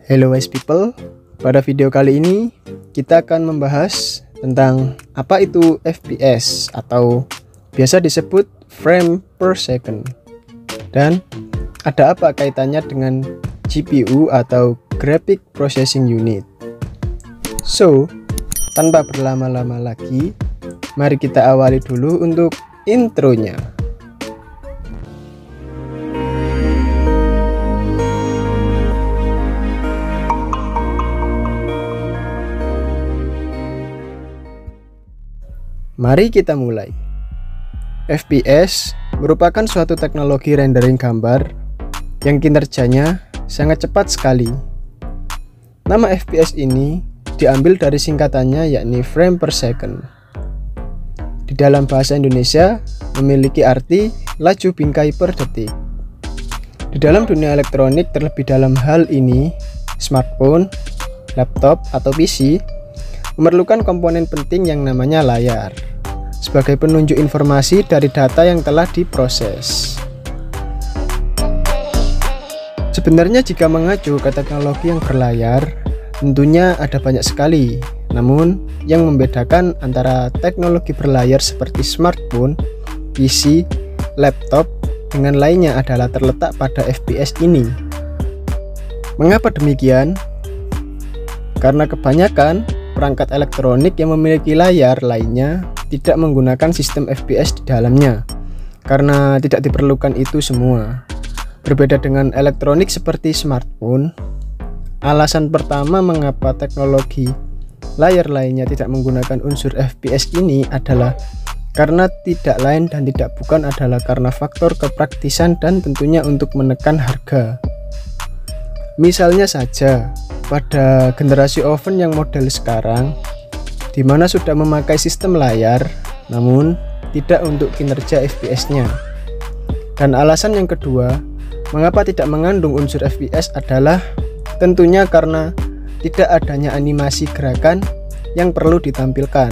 Hello wise people, pada video kali ini kita akan membahas tentang apa itu FPS atau biasa disebut frame per second, dan ada apa kaitannya dengan GPU atau Graphic Processing Unit. So, tanpa berlama-lama lagi, mari kita awali dulu untuk intronya. Mari kita mulai. FPS merupakan suatu teknologi rendering gambar yang kinerjanya sangat cepat sekali. Nama FPS ini diambil dari singkatannya, yakni frame per second. Di dalam bahasa Indonesia memiliki arti laju bingkai per detik. Di dalam dunia elektronik, terlebih dalam hal ini smartphone, laptop atau PC, memerlukan komponen penting yang namanya layar sebagai penunjuk informasi dari data yang telah diproses. Sebenarnya jika mengacu ke teknologi yang berlayar, tentunya ada banyak sekali. Namun yang membedakan antara teknologi berlayar seperti smartphone, PC, laptop dengan lainnya adalah terletak pada FPS ini. Mengapa demikian? Karena kebanyakan perangkat elektronik yang memiliki layar lainnya tidak menggunakan sistem FPS di dalamnya, karena tidak diperlukan itu semua. Berbeda dengan elektronik seperti smartphone, alasan pertama mengapa teknologi layar lainnya tidak menggunakan unsur FPS ini adalah karena tidak lain dan tidak bukan adalah karena faktor kepraktisan dan tentunya untuk menekan harga. Misalnya saja, pada generasi oven yang model sekarang, di mana sudah memakai sistem layar, namun tidak untuk kinerja FPS-nya. Dan alasan yang kedua, mengapa tidak mengandung unsur FPS adalah tentunya karena tidak adanya animasi gerakan yang perlu ditampilkan.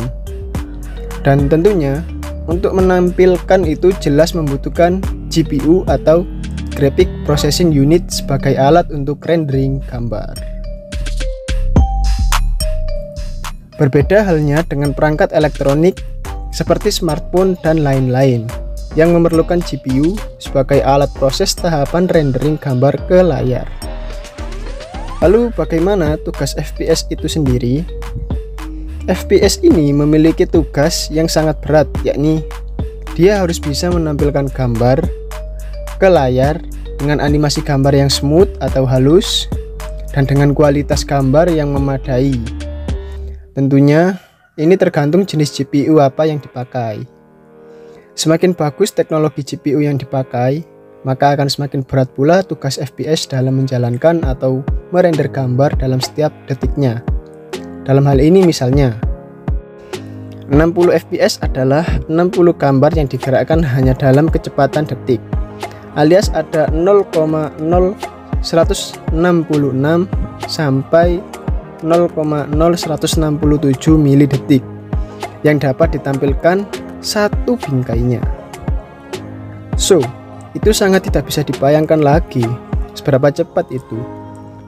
Dan tentunya untuk menampilkan itu jelas membutuhkan GPU atau Graphic Processing Unit sebagai alat untuk rendering gambar. Berbeda halnya dengan perangkat elektronik seperti smartphone dan lain-lain yang memerlukan GPU sebagai alat proses tahapan rendering gambar ke layar. Lalu bagaimana tugas FPS itu sendiri? FPS ini memiliki tugas yang sangat berat, yakni dia harus bisa menampilkan gambar ke layar dengan animasi gambar yang smooth atau halus dan dengan kualitas gambar yang memadai. Tentunya ini tergantung jenis GPU apa yang dipakai. Semakin bagus teknologi GPU yang dipakai, maka akan semakin berat pula tugas FPS dalam menjalankan atau merender gambar dalam setiap detiknya. Dalam hal ini misalnya 60 FPS adalah 60 gambar yang digerakkan hanya dalam kecepatan detik, alias ada 0,0166 sampai 0,0167 mili detik yang dapat ditampilkan satu bingkainya. So, itu sangat tidak bisa dibayangkan lagi seberapa cepat itu.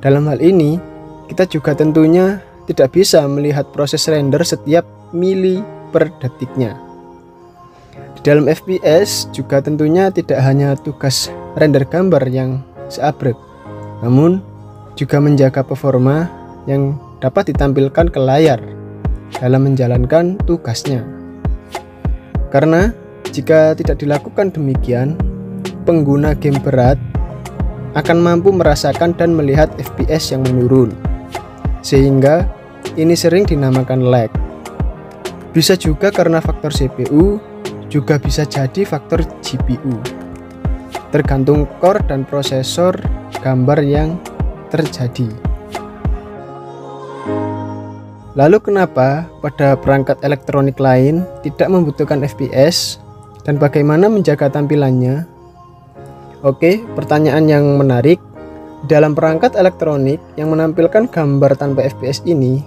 Dalam hal ini, kita juga tentunya tidak bisa melihat proses render setiap mili per detiknya. Di dalam FPS juga tentunya tidak hanya tugas render gambar yang seabrek, namun juga menjaga performa yang dapat ditampilkan ke layar dalam menjalankan tugasnya. Karena jika tidak dilakukan demikian, pengguna game berat akan mampu merasakan dan melihat FPS yang menurun, sehingga ini sering dinamakan lag. Bisa juga karena faktor CPU, juga bisa jadi faktor GPU. Tergantung core dan prosesor gambar yang terjadi. Lalu kenapa pada perangkat elektronik lain tidak membutuhkan FPS dan bagaimana menjaga tampilannya? Oke, pertanyaan yang menarik. Dalam perangkat elektronik yang menampilkan gambar tanpa FPS ini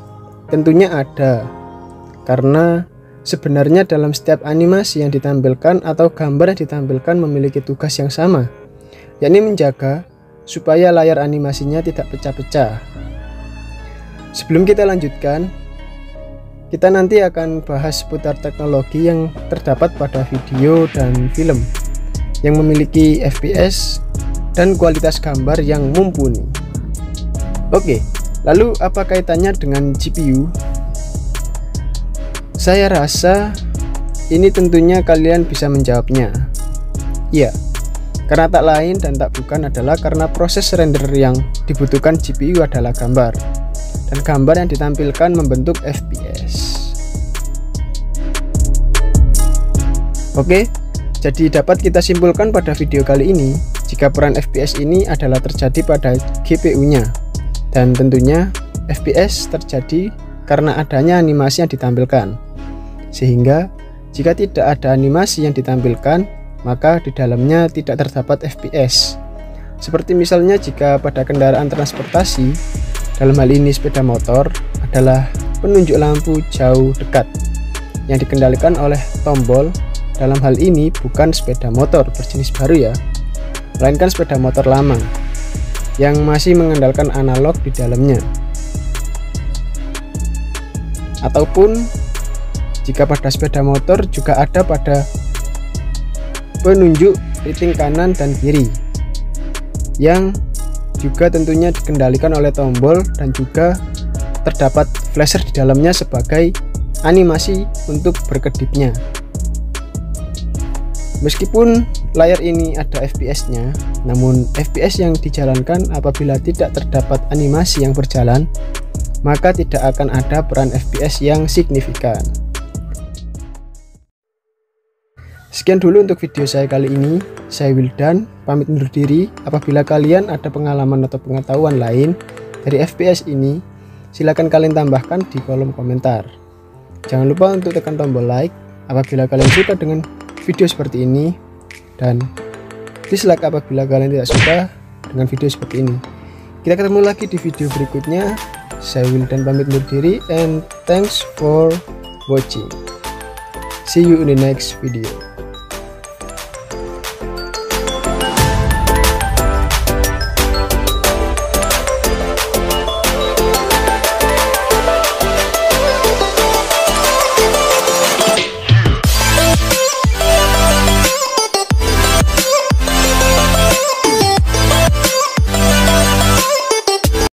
tentunya ada, karena sebenarnya dalam setiap animasi yang ditampilkan atau gambar yang ditampilkan memiliki tugas yang sama, yakni menjaga supaya layar animasinya tidak pecah-pecah. Sebelum kita lanjutkan, kita nanti akan bahas seputar teknologi yang terdapat pada video dan film yang memiliki FPS dan kualitas gambar yang mumpuni. Oke, lalu apa kaitannya dengan GPU? Saya rasa ini tentunya kalian bisa menjawabnya. Ya, karena tak lain dan tak bukan adalah karena proses render yang dibutuhkan GPU adalah gambar, dan gambar yang ditampilkan membentuk FPS. Oke, jadi dapat kita simpulkan pada video kali ini jika peran FPS ini adalah terjadi pada GPU-nya, dan tentunya FPS terjadi karena adanya animasi yang ditampilkan. Sehingga jika tidak ada animasi yang ditampilkan, maka di dalamnya tidak terdapat FPS. Seperti misalnya jika pada kendaraan transportasi, dalam hal ini sepeda motor, adalah penunjuk lampu jauh dekat yang dikendalikan oleh tombol. Dalam hal ini bukan sepeda motor berjenis baru ya, melainkan sepeda motor lama yang masih mengandalkan analog di dalamnya. Ataupun jika pada sepeda motor juga ada pada penunjuk titik kanan dan kiri yang juga tentunya dikendalikan oleh tombol, dan juga terdapat flasher di dalamnya sebagai animasi untuk berkedipnya. Meskipun layar ini ada FPS-nya, namun FPS yang dijalankan apabila tidak terdapat animasi yang berjalan, maka tidak akan ada peran FPS yang signifikan. Sekian dulu untuk video saya kali ini. Saya Wildan, pamit undur diri. Apabila kalian ada pengalaman atau pengetahuan lain dari FPS ini, silakan kalian tambahkan di kolom komentar. Jangan lupa untuk tekan tombol like apabila kalian suka dengan video seperti ini, dan dislike apabila kalian tidak suka dengan video seperti ini. Kita ketemu lagi di video berikutnya. Saya Wildan pamit undur diri, and thanks for watching. See you in the next video.